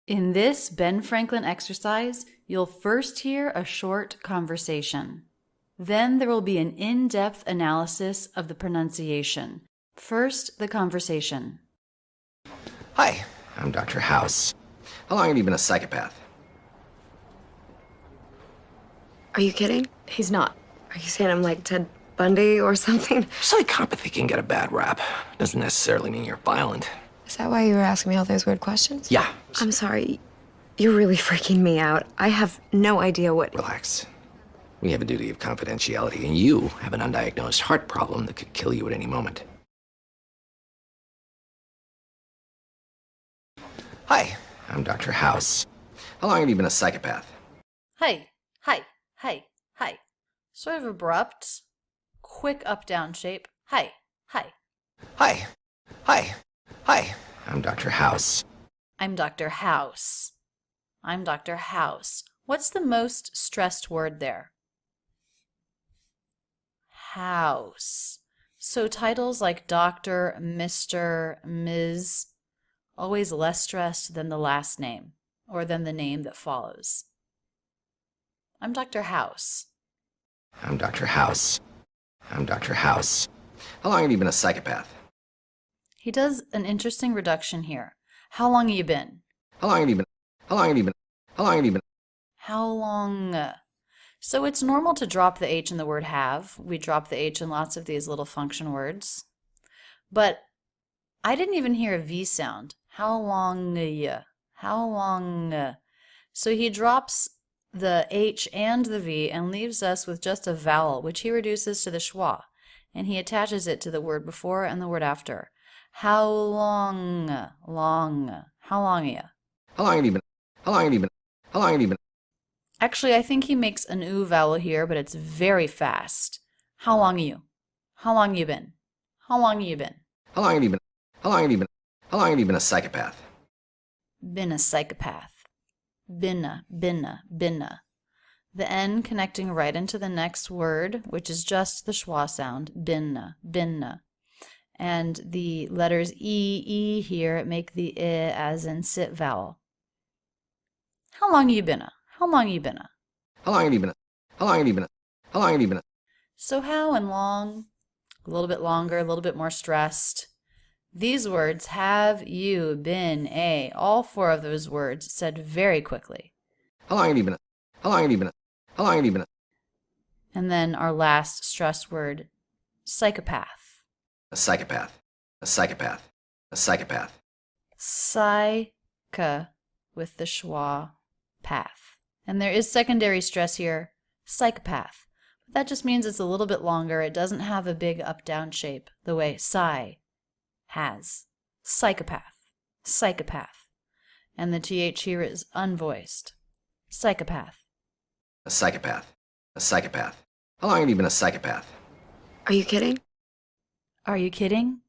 In this Ben Franklin exercise, you'll first hear a short conversation. Then there will be an in-depth analysis of the pronunciation. First, the conversation. Hi, I'm Dr. House. How long have you been a psychopath? Are you kidding? He's not. Are you saying I'm like Ted Bundy or something? Psychopathy can get a bad rap. Doesn't necessarily mean you're violent. Is that why you were asking me all those weird questions? Yeah. I'm sorry. You're really freaking me out. I have no idea what... Relax. We have a duty of confidentiality, and you have an undiagnosed heart problem that could kill you at any moment. Hi, I'm Dr. House. How long have you been a psychopath? Hi. Sort of abrupt, quick up-down shape. Hi. Hi, I'm Dr. House. I'm Dr. House. I'm Dr. House. What's the most stressed word there? House. So titles like Doctor, Mr., Ms., always less stressed than the last name, or than the name that follows. I'm Dr. House. I'm Dr. House. I'm Dr. House. How long have you been a psychopath? He does an interesting reduction here. How long have you been? How long have you been? How long have you been? How long have you been? How long? So it's normal to drop the H in the word have. We drop the H in lots of these little function words. But I didn't even hear a V sound. How long? How long? So he drops the H and the V and leaves us with just a vowel, which he reduces to the schwa, and he attaches it to the word before and the word after. How long? How long are you? How long have you been? How long have you been? How long have you been? Actually, I think he makes an oo vowel here, but it's very fast. How long are you? How long you been? How long you been? How long have you been? How long have you been? How long have you been a psychopath? Been a psychopath. Binna. The N connecting right into the next word, which is just the schwa sound, binna. And the letters E here make the I as in sit vowel. How long you been a? How long you been a? How long have you been? How long have you been? How long have you been? So how and long, a little bit longer, a little bit more stressed. These words, have you been a, all four of those words said very quickly. How long have you been? How long have you been? How long have you been? And then our last stress word, psychopath. A psychopath. A psychopath. A psychopath. Psycha with the schwa path. And there is secondary stress here, psychopath. But that just means it's a little bit longer. It doesn't have a big up-down shape the way psi has. Psychopath. And the TH here is unvoiced. Psychopath. A psychopath. A psychopath. How long have you been a psychopath? Are you kidding? Are you kidding?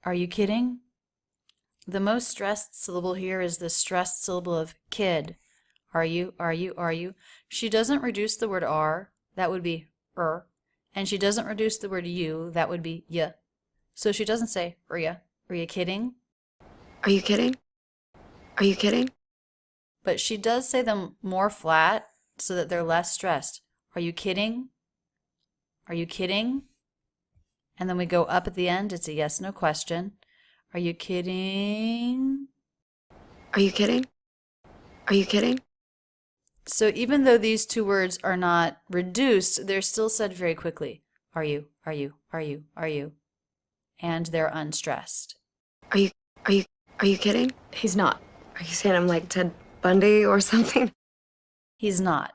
Are you kidding? The most stressed syllable here is the stressed syllable of kid. Are you? She doesn't reduce the word R, that would be and she doesn't reduce the word you, that would be y. So she doesn't say, are you kidding? Are you kidding? Are you kidding? But she does say them more flat so that they're less stressed. Are you kidding? Are you kidding? And then we go up at the end. It's a yes, no question. Are you kidding? Are you kidding? Are you kidding? So even though these two words are not reduced, they're still said very quickly. Are you? And they're unstressed. Are you kidding? He's not. Are you saying I'm like Ted Bundy or something? He's not.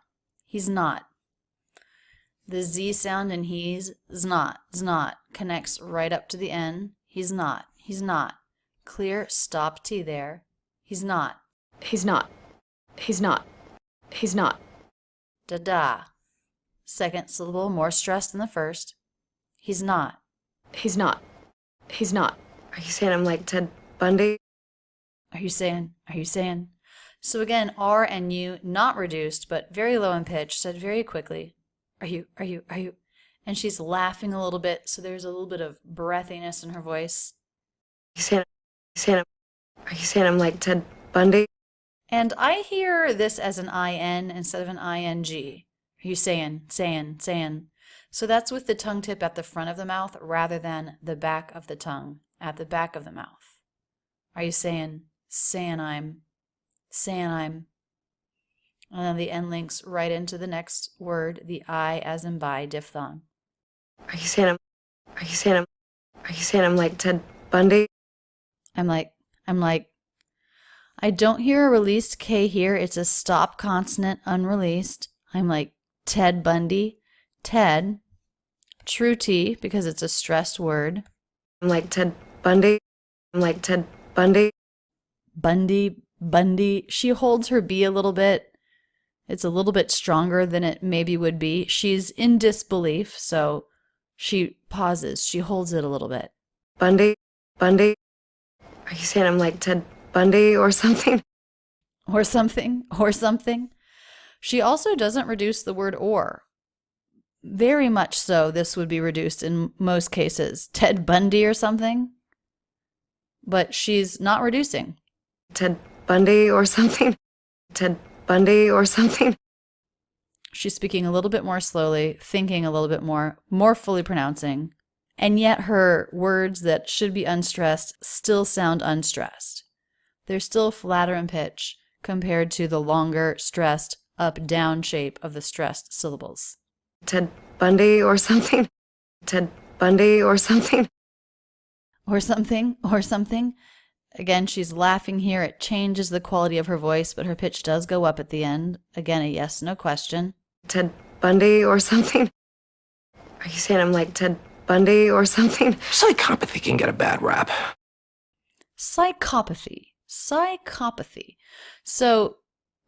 The Z sound in he's not connects right up to the N. He's not. Clear stop T there. He's not. Da. Second syllable more stressed than the first. He's not. Are you saying I'm like Ted Bundy? Are you saying? So again, R and U not reduced, but very low in pitch, said very quickly. Are you? And she's laughing a little bit, so there's a little bit of breathiness in her voice. Are you saying I'm like Ted Bundy? And I hear this as an IN instead of an ING. Are you saying? So that's with the tongue tip at the front of the mouth rather than the back of the tongue at the back of the mouth. Are you saying I'm? And then the N links right into the next word, the I as in by diphthong. Are you saying I'm like Ted Bundy? I'm like, I don't hear a released K here. It's a stop consonant, unreleased. I'm like Ted Bundy. Ted. True T, because it's a stressed word. I'm like Ted Bundy. I'm like Ted Bundy. Bundy. She holds her B a little bit. It's a little bit stronger than it maybe would be. She's in disbelief, so she pauses. She holds it a little bit. Bundy. Are you saying I'm like Ted Bundy or something? Or something. She also doesn't reduce the word or. Very much so, this would be reduced in most cases. Ted Bundy or something. But she's not reducing. Ted Bundy or something? Ted Bundy or something? She's speaking a little bit more slowly, thinking a little bit more fully pronouncing. And yet her words that should be unstressed still sound unstressed. They're still flatter in pitch compared to the longer, stressed, up-down shape of the stressed syllables. Ted Bundy or something? Ted Bundy or something? Or something. Again, she's laughing here. It changes the quality of her voice, but her pitch does go up at the end. Again, a yes, no question. Ted Bundy or something? Are you saying I'm like Ted Bundy or something? Psychopathy can get a bad rap. Psychopathy. So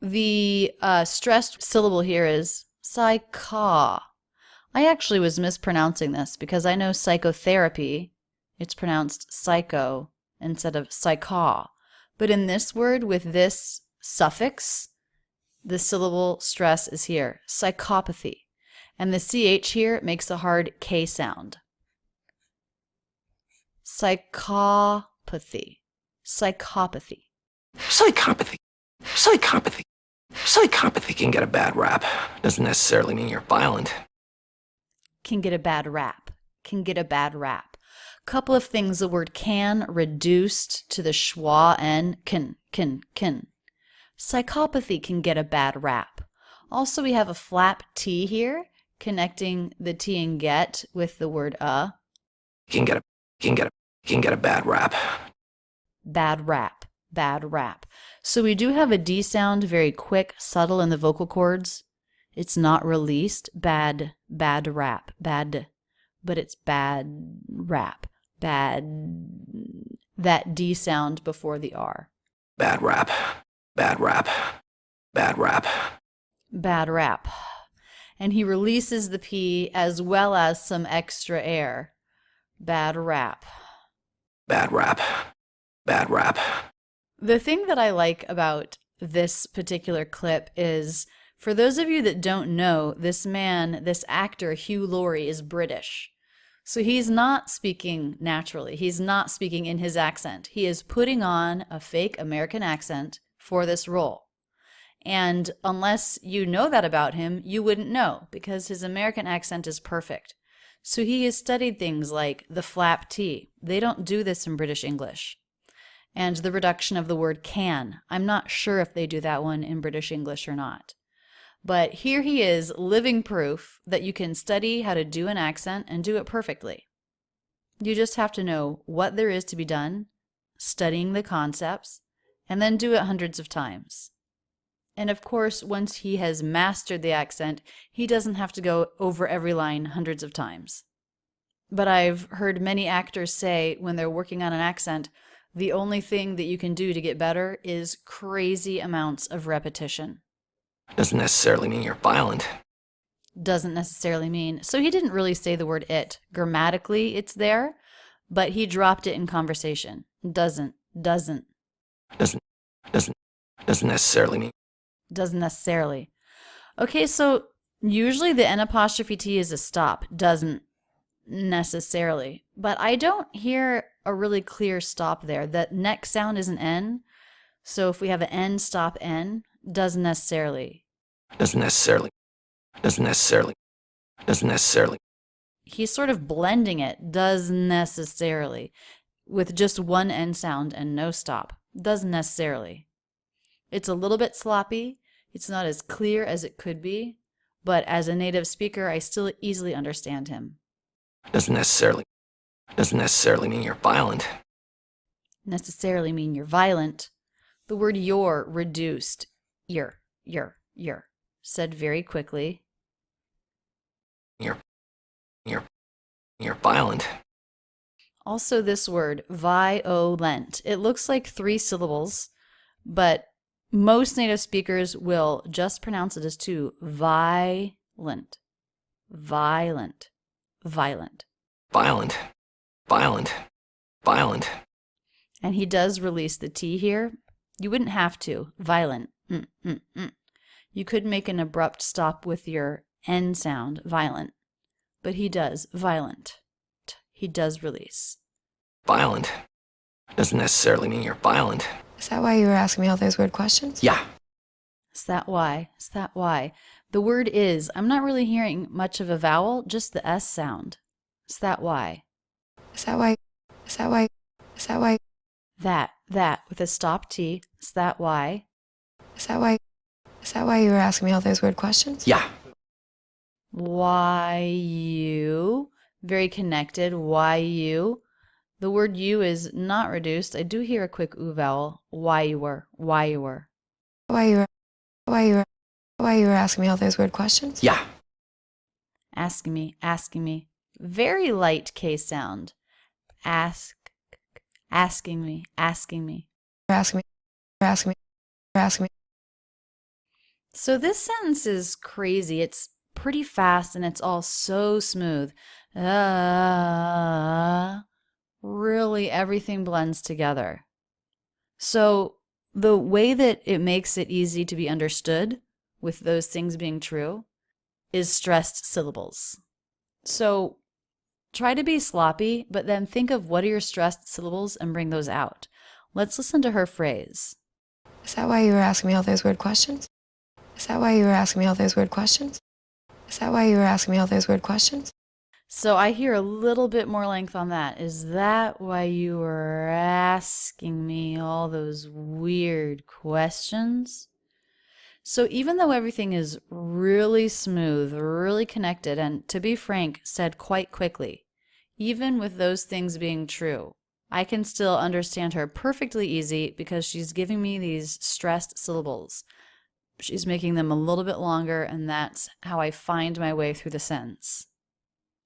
the stressed syllable here is psycha. I actually was mispronouncing this because I know psychotherapy, it's pronounced psycho instead of psycha. But in this word with this suffix, the syllable stress is here, psychopathy. And the CH here makes a hard K sound. Psychopathy. Psychopathy Can get a bad rap. Doesn't necessarily mean you're violent. Can get a bad rap. Couple of things. The word can reduced to the schwa n. Can. Psychopathy can get a bad rap. Also, we have a flap T here, connecting the T and get with the word Can get a bad rap. Bad rap. So we do have a D sound, very quick, subtle in the vocal cords. It's not released. Bad rap. Bad, but it's bad rap. Bad. That D sound before the R. Bad rap. And he releases the P as well as some extra air. Bad rap. The thing that I like about this particular clip is, for those of you that don't know, this actor, Hugh Laurie, is British. So he's not speaking naturally. He's not speaking in his accent. He is putting on a fake American accent for this role. And unless you know that about him, you wouldn't know, because his American accent is perfect. So he has studied things like the flap T. They don't do this in British English. And the reduction of the word can. I'm not sure if they do that one in British English or not. But here he is, living proof that you can study how to do an accent and do it perfectly. You just have to know what there is to be done, studying the concepts, and then do it hundreds of times. And of course, once he has mastered the accent, he doesn't have to go over every line hundreds of times. But I've heard many actors say when they're working on an accent, the only thing that you can do to get better is crazy amounts of repetition. Doesn't necessarily mean you're violent. Doesn't necessarily mean. So he didn't really say the word it. Grammatically, it's there, but he dropped it in conversation. Doesn't necessarily mean. Doesn't necessarily. Okay, so usually the N apostrophe T is a stop. Doesn't necessarily. But I don't hear a really clear stop there. The next sound is an N. So if we have an N, stop N, doesn't necessarily. Doesn't necessarily. Doesn't necessarily. Doesn't necessarily. He's sort of blending it, doesn't necessarily, with just one N sound and no stop. Doesn't necessarily. It's a little bit sloppy. It's not as clear as it could be, but as a native speaker, I still easily understand him. Doesn't necessarily mean you're violent. Necessarily mean you're violent. The word you're reduced. You're, said very quickly. You're violent. Also this word, violent. It looks like 3 syllables, but most native speakers will just pronounce it as 2. Violent. Violent. Violent. Violent. Violent. Violent. And he does release the T here. You wouldn't have to. Violent. You could make an abrupt stop with your N sound, violent. But he does. Violent. He does release. Violent. Doesn't necessarily mean you're violent. Is that why you were asking me all those weird questions? Yeah. Is that why? Is that why? The word is. I'm not really hearing much of a vowel, just the S sound. Is that why? Is that why? Is that why? Is that why? That, with a stop T. Is that why? Is that why? Is that why you were asking me all those weird questions? Yeah. Why you? Very connected. Why you? The word you is not reduced. I do hear a quick oo vowel. Why you were. Why you were. Why you were asking me all those weird questions? Yeah. Asking me. Very light K sound. Asking me. Asking me. So this sentence is crazy. It's pretty fast and it's all so smooth. Really, everything blends together. So the way that it makes it easy to be understood, with those things being true, is stressed syllables. So try to be sloppy, but then think of what are your stressed syllables and bring those out. Let's listen to her phrase. Is that why you were asking me all those weird questions? Is that why you were asking me all those weird questions? Is that why you were asking me all those weird questions? So I hear a little bit more length on that. Is that why you were asking me all those weird questions? So even though everything is really smooth, really connected, and to be frank, said quite quickly, even with those things being true, I can still understand her perfectly easy because she's giving me these stressed syllables. She's making them a little bit longer, and that's how I find my way through the sentence.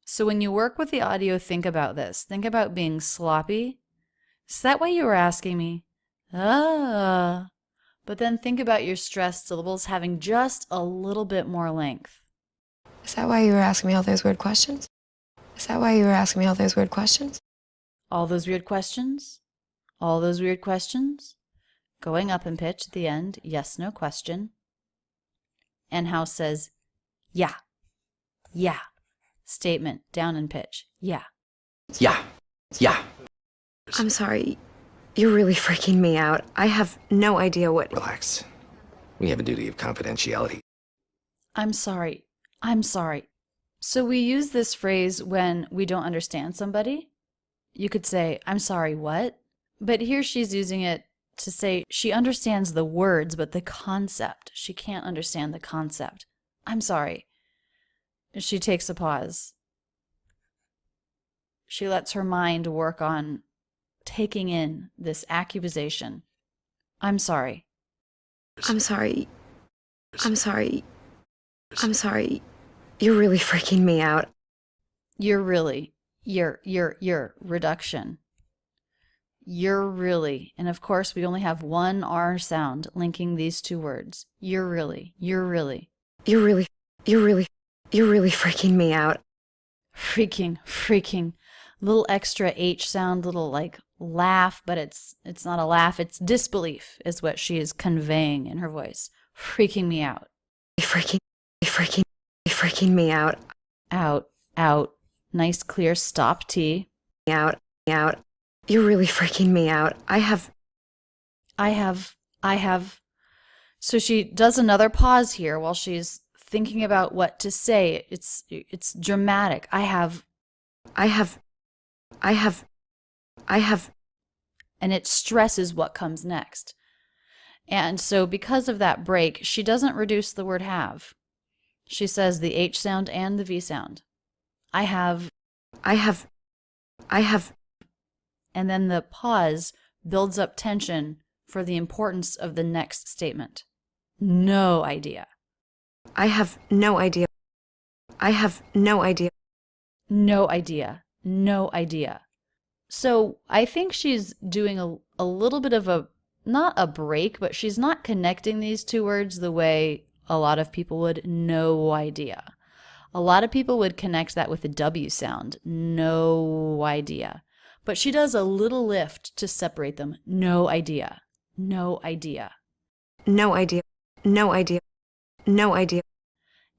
So when you work with the audio, think about this. Think about being sloppy. Is that why you were asking me? But then think about your stressed syllables having just a little bit more length. Is that why you were asking me all those weird questions? Is that why you were asking me all those weird questions? All those weird questions? All those weird questions? Going up in pitch at the end, yes, no question. And House says, yeah. Statement, down in pitch, yeah. Yeah. I'm sorry. You're really freaking me out. I have no idea what... Relax. We have a duty of confidentiality. I'm sorry. So we use this phrase when we don't understand somebody. You could say, I'm sorry, what? But here she's using it to say she understands the words, but the concept. She can't understand the concept. I'm sorry. She takes a pause. She lets her mind work on taking in this accusation. I'm sorry. I'm sorry. You're really freaking me out. You're reduction. You're really, and of course we only have one R sound linking these two words. You're really freaking me out. Freaking. Little extra H sound, little like laugh, but it's not a laugh, it's disbelief is what she is conveying in her voice. Freaking me out. Freaking me out. Out. Nice clear stop T. Out. You're really freaking me out. I have I have. So she does another pause here while she's thinking about what to say. It's dramatic. I have. I have. I have. I have. And it stresses what comes next. And so because of that break, she doesn't reduce the word have. She says the H sound and the V sound. I have. I have. I have. And then the pause builds up tension for the importance of the next statement. No idea. I have no idea. I have no idea. No idea. No idea. So I think she's doing a little bit of a, not a break, but she's not connecting these two words the way a lot of people would. No idea. A lot of people would connect that with the W sound. No idea. But she does a little lift to separate them. No idea. No idea. No idea. No idea. No idea.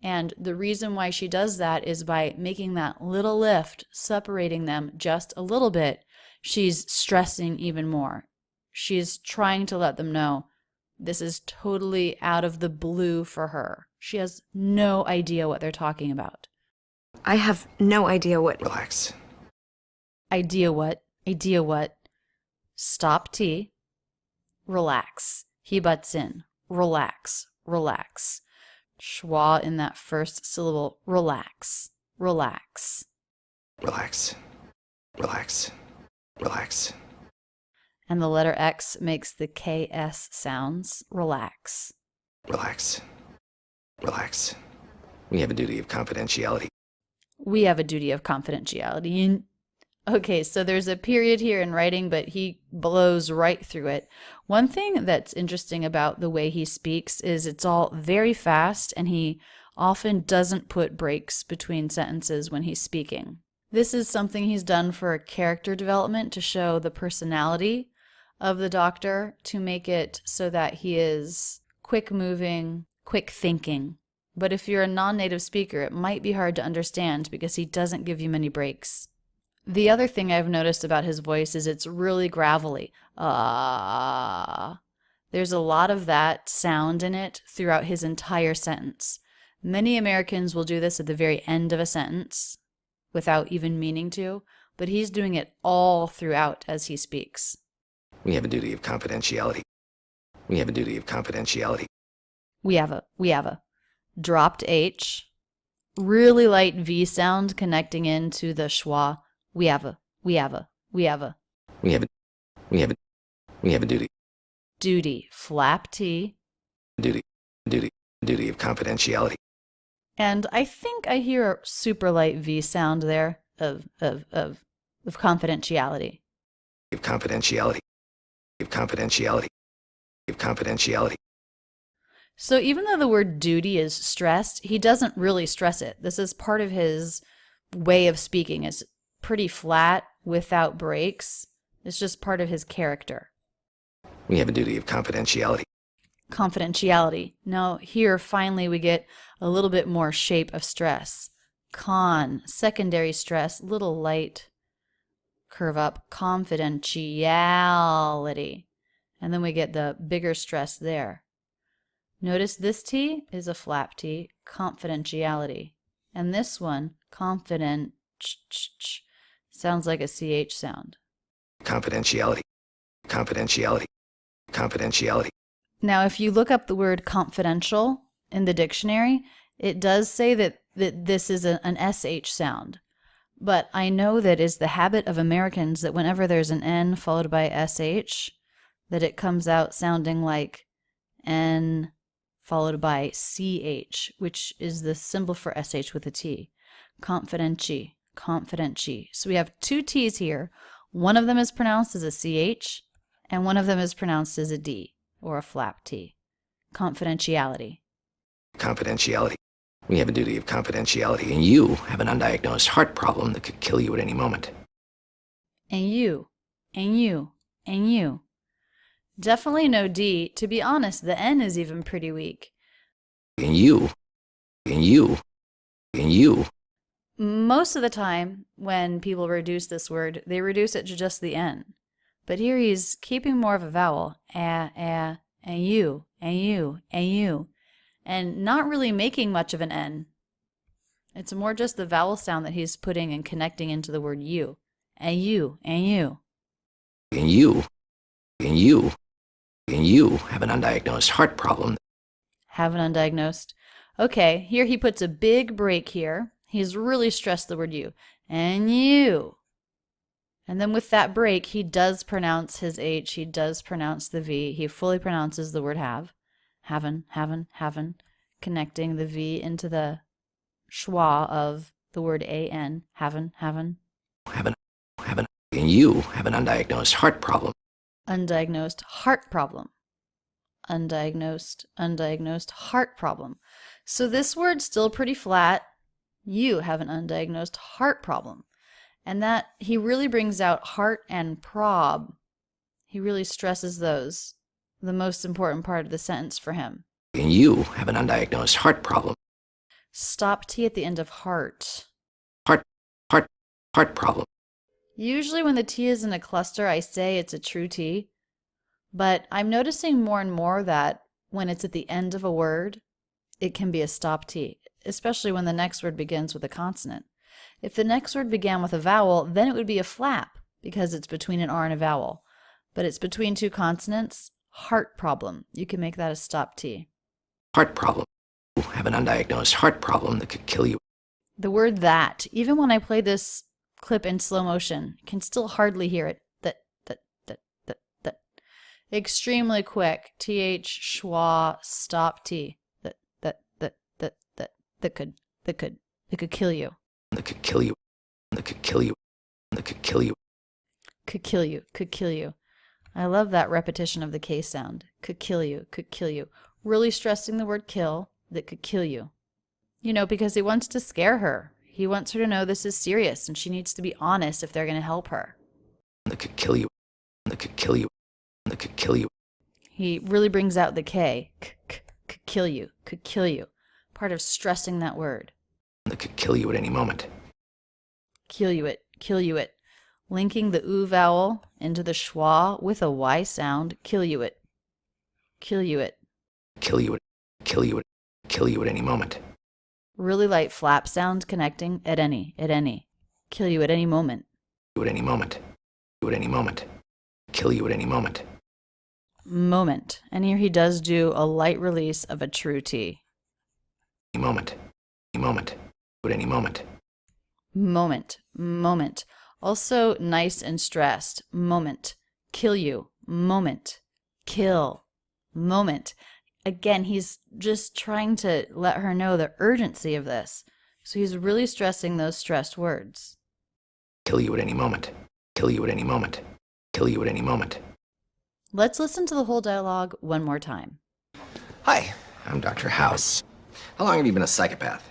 And the reason why she does that is by making that little lift, separating them just a little bit, she's stressing even more. She's trying to let them know this is totally out of the blue for her. She has no idea what they're talking about. I have no idea what. Relax. Idea what? Idea what? Stop T. Relax. He butts in. Relax. Relax. Schwa in that first syllable. Relax. Relax. Relax. Relax. Relax. And the letter X makes the KS sounds. Relax. Relax. Relax. We have a duty of confidentiality. We have a duty of confidentiality. Okay, so there's a period here in writing, but he blows right through it. One thing that's interesting about the way he speaks is it's all very fast, and he often doesn't put breaks between sentences when he's speaking. This is something he's done for character development to show the personality of the Doctor, to make it so that he is quick-moving, quick-thinking. But if you're a non-native speaker, it might be hard to understand because he doesn't give you many breaks. The other thing I've noticed about his voice is it's really gravelly. There's a lot of that sound in it throughout his entire sentence. Many Americans will do this at the very end of a sentence without even meaning to, but he's doing it all throughout as he speaks. We have a duty of confidentiality. We have a duty of confidentiality. We have a dropped H, really light V sound connecting into the schwa. We have a duty. Duty, flap T. Duty of confidentiality. And I think I hear a super light V sound there of confidentiality. Of confidentiality. Of confidentiality. Of confidentiality. So even though the word duty is stressed, he doesn't really stress it. This is part of his way of speaking. It's pretty flat without breaks. It's just part of his character. We have a duty of confidentiality. Confidentiality. Now here finally we get a little bit more shape of stress. Secondary stress, little light curve up, confidentiality. And then we get the bigger stress there. Notice this T is a flap T, confidentiality. And this one, confident, sounds like a CH sound. Confidentiality. Confidentiality. Confidentiality. Now, if you look up the word confidential in the dictionary, it does say that this is an SH sound. But I know that is the habit of Americans that whenever there's an N followed by SH, that it comes out sounding like N followed by CH, which is the symbol for SH with a T. Confidentiality. So we have two T's here. One of them is pronounced as a CH, and one of them is pronounced as a D, or a flap T. Confidentiality. Confidentiality. We have a duty of confidentiality, and you have an undiagnosed heart problem that could kill you at any moment. And you. Definitely no D. To be honest, the N is even pretty weak. And you. Most of the time, when people reduce this word, they reduce it to just the N. But here he's keeping more of a vowel. and you, and you, and you, and not really making much of an N. It's more just the vowel sound that he's putting and connecting into the word you, and you, and you. And you, and you, and you have an undiagnosed heart problem. Have an undiagnosed. Okay, here he puts a big break here. He's really stressed the word you, and you. And then with that break, he does pronounce his H, he does pronounce the V, he fully pronounces the word have. Haven, connecting the V into the schwa of the word an, haven. Have an, and you have an undiagnosed heart problem. Undiagnosed heart problem. Undiagnosed heart problem. So this word's still pretty flat. You have an undiagnosed heart problem. And that he really brings out heart and prob. He really stresses those, the most important part of the sentence for him. And you have an undiagnosed heart problem. Stop T at the end of heart. Heart problem. Usually when the T is in a cluster, I say it's a true T. But I'm noticing more and more that when it's at the end of a word, it can be a stop T, especially when the next word begins with a consonant. If the next word began with a vowel, then it would be a flap because it's between an R and a vowel. But it's between two consonants, heart problem. You can make that a stop T. Heart problem. You have an undiagnosed heart problem that could kill you. The word that, even when I play this clip in slow motion, can still hardly hear it. That. Extremely quick. TH, schwa, stop T. That could kill you. That could kill you. That could kill you. That could kill you. Could kill you. I love that repetition of the K sound. Could kill you. Really stressing the word kill, that could kill you. You know, because he wants to scare her. He wants her to know this is serious and she needs to be honest if they're going to help her. That could kill you. That could kill you. That could kill you. He really brings out the K. Could kill you. Part of stressing that word. That could kill you at any moment. Kill you it. Linking the oo vowel into the schwa with a Y sound. Kill you it. Kill you at any moment. Really light flap sound connecting at any. Kill you at any moment. At any moment. Kill you at any moment. Moment. And here he does do a light release of a true T. Moment. At any moment. Moment. Also nice and stressed. Moment. Kill you. Moment. Kill. Moment. Again, he's just trying to let her know the urgency of this. So he's really stressing those stressed words. Kill you at any moment. Kill you at any moment. Kill you at any moment. Let's listen to the whole dialogue one more time. Hi, I'm Dr. House. How long have you been a psychopath?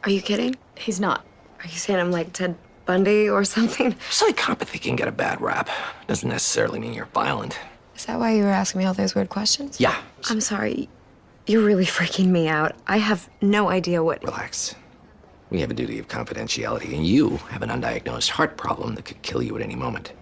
Are you kidding? He's not. Are you saying I'm like Ted Bundy or something? Psychopathy can get a bad rap. Doesn't necessarily mean you're violent. Is that why you were asking me all those weird questions? Yeah. I'm sorry. You're really freaking me out. I have no idea what... Relax. We have a duty of confidentiality, and you have an undiagnosed heart problem that could kill you at any moment.